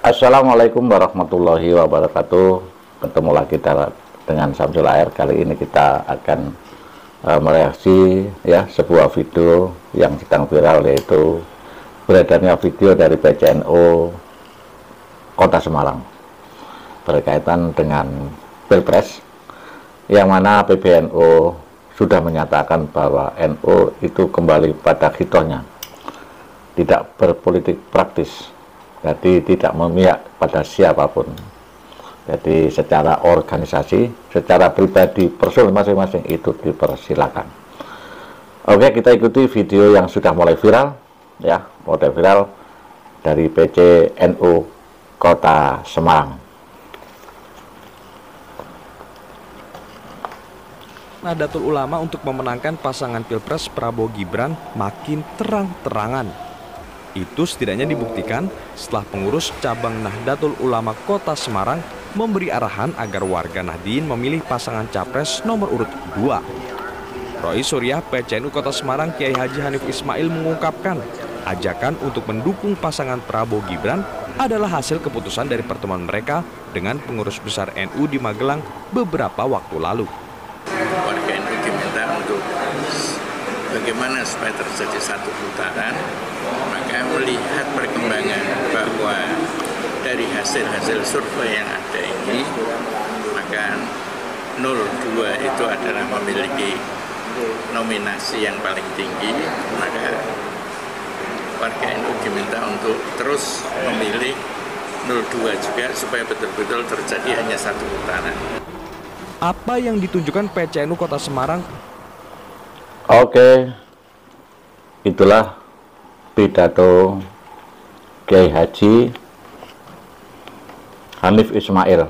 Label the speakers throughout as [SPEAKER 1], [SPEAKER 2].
[SPEAKER 1] Assalamualaikum warahmatullahi wabarakatuh. Ketemu lagi dengan Samsul Air. Kali ini kita akan mereaksi ya sebuah video yang sedang viral, yaitu beredarnya video dari PCNO Kota Semarang berkaitan dengan Pilpres, yang mana PBNU sudah menyatakan bahwa NU itu kembali pada hitohnya, tidak berpolitik praktis. Jadi tidak memihak pada siapapun. Jadi secara organisasi, secara pribadi, personal masing-masing itu dipersilakan. Oke, kita ikuti video yang sudah mulai viral, ya, mulai viral dari PCNU Kota Semarang.
[SPEAKER 2] Nahdlatul Ulama untuk memenangkan pasangan Pilpres Prabowo Gibran makin terang-terangan. Itu setidaknya dibuktikan setelah pengurus cabang Nahdlatul Ulama Kota Semarang memberi arahan agar warga Nahdien memilih pasangan capres nomor urut 2. Rois Suriah PCNU Kota Semarang Kiai Haji Hanif Ismail mengungkapkan ajakan untuk mendukung pasangan Prabowo Gibran adalah hasil keputusan dari pertemuan mereka dengan pengurus besar NU di Magelang beberapa waktu lalu.
[SPEAKER 3] Warga NU diminta untuk bagaimana supaya terjadi satu putaran, maka melihat perkembangan bahwa dari hasil-hasil survei yang ada ini, maka 02 itu adalah memiliki nominasi yang paling tinggi, maka warga NU diminta untuk terus memilih 02 juga supaya betul-betul terjadi hanya satu putaran.
[SPEAKER 2] Apa yang ditunjukkan PCNU Kota Semarang?
[SPEAKER 1] Oke, itulah pidato Kiai Haji Hanif Ismail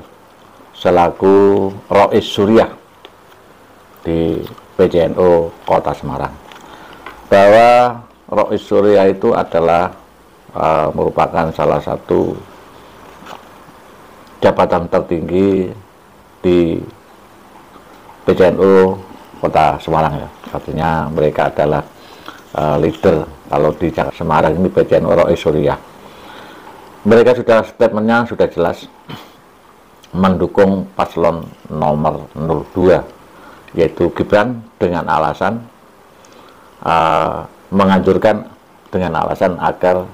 [SPEAKER 1] selaku Rois Suriah di PCNU Kota Semarang, bahwa Rois Suriah itu adalah merupakan salah satu jabatan tertinggi di PCNU Kota Semarang, ya. Artinya mereka adalah leader kalau di Semarang ini, PCNU Rois Suriah. Mereka sudah statementnya sudah jelas mendukung paslon nomor 02, yaitu Gibran, dengan alasan menganjurkan dengan alasan agar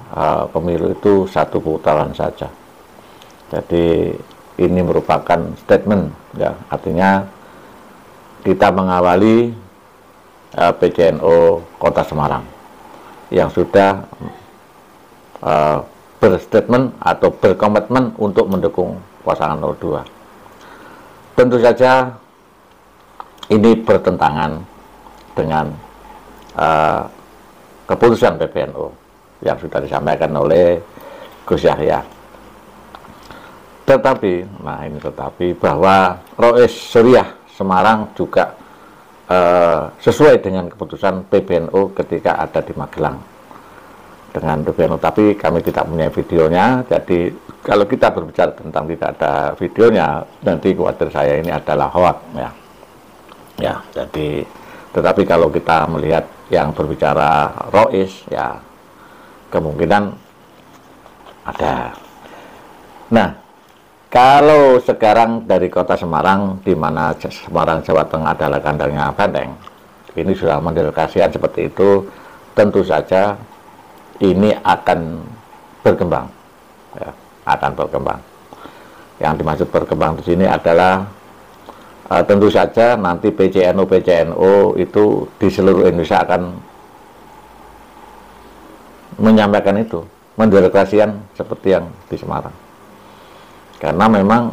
[SPEAKER 1] pemilu itu satu putaran saja. Jadi ini merupakan statement, ya, artinya kita mengawali PCNU Kota Semarang yang sudah berstatement atau berkomitmen untuk mendukung pasangan 02. Tentu saja ini bertentangan dengan keputusan PBNU yang sudah disampaikan oleh Gus Yahya. Tetapi bahwa Rois Suriah Semarang juga sesuai dengan keputusan PBNU ketika ada di Magelang dengan PBNU, tapi kami tidak punya videonya. Jadi kalau kita berbicara tentang tidak ada videonya, nanti khawatir saya ini adalah hoax, ya. Jadi tetapi kalau kita melihat yang berbicara Rois, ya kemungkinan ada. Nah, kalau sekarang dari Kota Semarang, di mana Semarang Jawa Tengah adalah kandangnya Banteng, ini sudah mendelegasikan seperti itu, tentu saja ini akan berkembang, ya, akan berkembang. Yang dimaksud berkembang di sini adalah tentu saja nanti PCNU itu di seluruh Indonesia akan menyampaikan itu, mendelegasikan seperti yang di Semarang. Karena memang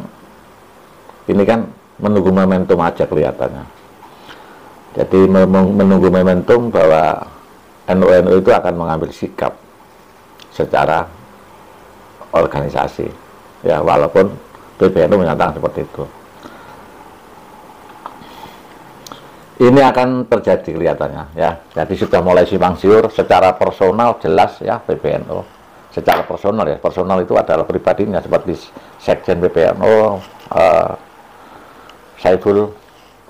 [SPEAKER 1] ini kan menunggu momentum aja kelihatannya. Jadi menunggu momentum bahwa NU itu akan mengambil sikap secara organisasi, ya, walaupun PBNU menyatakan seperti itu. Ini akan terjadi kelihatannya, ya. Jadi sudah mulai simpang siur secara personal, jelas, ya, PBNU. Secara personal, ya, personal itu adalah pribadinya, seperti Sekjen PBNU Saiful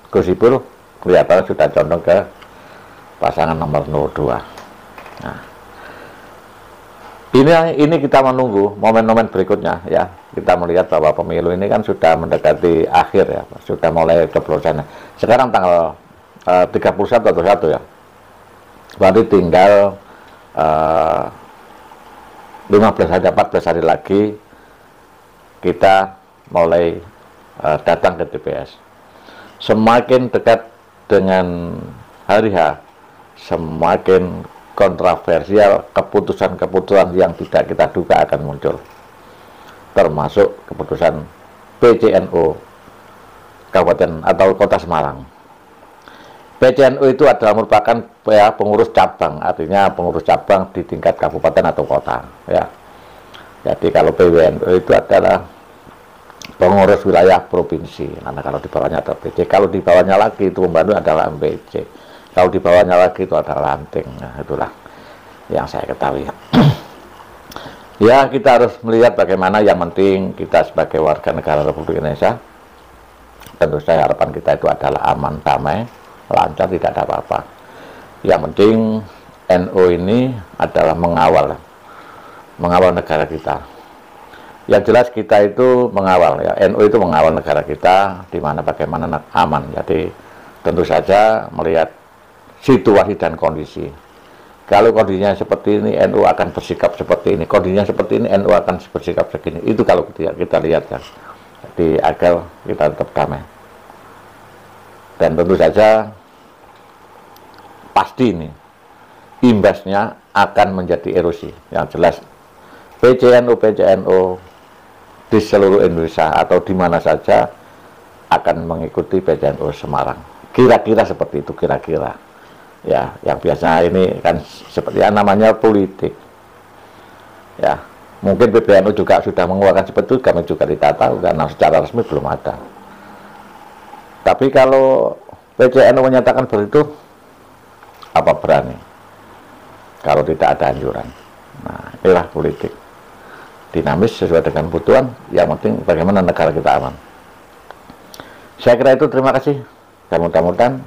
[SPEAKER 1] Gusipul kelihatannya sudah condong ke pasangan nomor 02. Nah, Ini kita menunggu momen-momen berikutnya ya. Kita melihat bahwa pemilu ini kan sudah mendekati akhir ya, sudah mulai coblosan. Sekarang tanggal 31 atau 1 ya. Berarti tinggal 15 hari, 14 hari lagi kita mulai datang ke TPS. Semakin dekat dengan hari H, semakin kontroversial keputusan-keputusan yang tidak kita duga akan muncul, termasuk keputusan PCNO Kabupaten atau Kota Semarang. PCNO itu adalah merupakan ya, pengurus cabang, artinya pengurus cabang di tingkat kabupaten atau kota ya. Jadi kalau PWNO itu adalah pengurus wilayah provinsi. Karena kalau di bawahnya ada PC, kalau di bawahnya lagi itu pembantu adalah MPC. Kalau di bawahnya lagi itu adalah ranting. Nah, itulah yang saya ketahui. Ya, kita harus melihat bagaimana yang penting kita sebagai warga negara Republik Indonesia. Tentu saja harapan kita itu adalah aman, damai, lancar, tidak ada apa-apa. Yang penting NU ini adalah mengawal negara kita. Yang jelas kita itu mengawal ya, NU itu mengawal negara kita di mana bagaimana aman. Jadi tentu saja melihat situasi dan kondisi. Kalau kondisinya seperti ini, NU akan bersikap seperti ini. Kondisinya seperti ini, NU akan bersikap segini. Itu kalau kita lihat ya. Jadi agar kita tetap damai. Dan tentu saja pasti ini imbasnya akan menjadi erosi. Yang jelas PCNO di seluruh Indonesia atau di mana saja akan mengikuti PCNO Semarang. Kira-kira seperti itu, kira-kira. Ya, yang biasa ini kan seperti yang namanya politik. Ya, mungkin PBNU juga sudah mengeluarkan seperti itu, kami juga tidak tahu karena secara resmi belum ada. Tapi kalau PCNU menyatakan begitu, apa berani? Kalau tidak ada anjuran. Nah, inilah politik. Dinamis sesuai dengan kebutuhan, yang penting bagaimana negara kita aman. Saya kira itu, terima kasih. Dan mudah-mudahan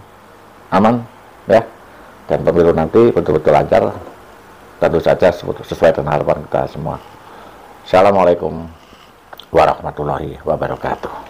[SPEAKER 1] aman ya. Dan pemilu nanti betul-betul lancar, tentu saja sesuai dengan harapan kita semua. Assalamualaikum warahmatullahi wabarakatuh.